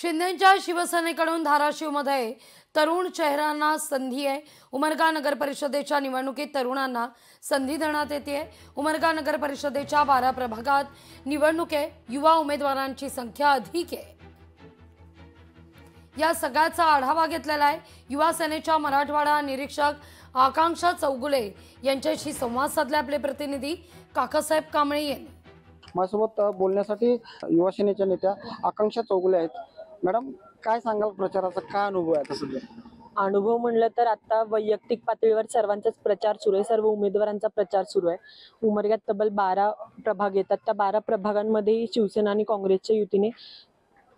शिंदेच्या शिवसेनेकडून धाराशिवमध्ये तरुण चेहऱ्यांना संधी आहे। उमरगा नगर परिषदेच्या निवडणुकीत तरुणांना संधी देण्यात येते। उमरगा नगर परिषदेच्या 12 प्रभागात निवडणूक आहे। युवा उमेदवारांची संख्या अधिक आहे। या सगळ्याचा आढावा घेतलेला आहे युवा सेनेच्या मराठवाडा निरीक्षक आकांक्षा चौगुले यांच्याशी संवाद साधला आपले प्रतिनिधी काकासाहेब कांबळे यांनी। माझ्यासोबत बोलण्यासाठी युवा सेनेच्या नेत्या आकांक्षा चौगुले आहेत। मॅडम, काय सांगाल, प्रचाराचा काय अनुभव आहे आता सध्या? अनुभव म्हणलं तर आता वैयक्तिक पातळीवर सर्वांचाच प्रचार सुरू आहे। सर्व उमेदवारांचा प्रचार सुरू आहे। उमरग्यात तब्बल 12 प्रभाग येतात। त्या 12 प्रभागांमध्ये शिवसेना आणि काँग्रेसच्या युतीने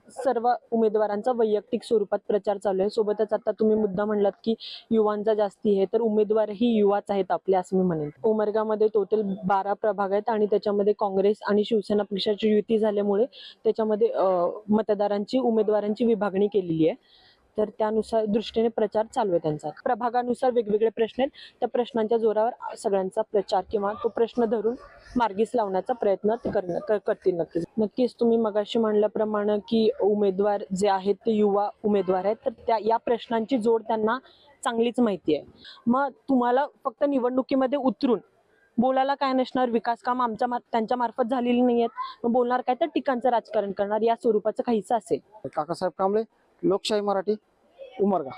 सर्व उमेदवारांचा वैयक्तिक स्वरूपात प्रचार चालू आहे। सोबतच आता तुम्ही मुद्दा म्हणलात की युवांचा जास्ती आहे, तर उमेदवारही युवाच आहेत आपले असं मी म्हणेन। उमरगामध्ये टोटल 12 प्रभाग आहेत आणि त्याच्यामध्ये काँग्रेस आणि शिवसेना पक्षाची युती झाल्यामुळे त्याच्यामध्ये मतदारांची उमेदवारांची विभागणी केलेली आहे। तर त्यानुसार दृष्टीने प्रचार चालू आहे त्यांचा। प्रभागानुसार वेगवेगळे प्रश्न आहेत, त्या प्रश्नांच्या जोरावर सगळ्यांचा प्रचार किंवा तो प्रश्न धरून मार्गीस लावण्याचा प्रयत्न करतील। नक्कीच तुम्ही मगाशी म्हणल्याप्रमाणे की उमेदवार जे आहेत ते युवा उमेदवार आहेत, तर या प्रश्नांची जोड त्यांना चांगलीच माहिती आहे। मग तुम्हाला फक्त निवडणुकीमध्ये उतरून बोलायला काय नसणार, विकास काम त्यांच्या मार्फत झालेली नाही आहेत, मग बोलणार काय तर टीकांचं राजकारण करणार, या स्वरूपाचं काहीच असेल। काकासाहेब कांबळे, लोकशाही मराठी, उमरगा।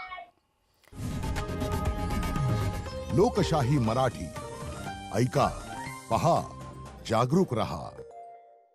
लोकशाही मराठी, ऐका, पहा, जागरूक रहा।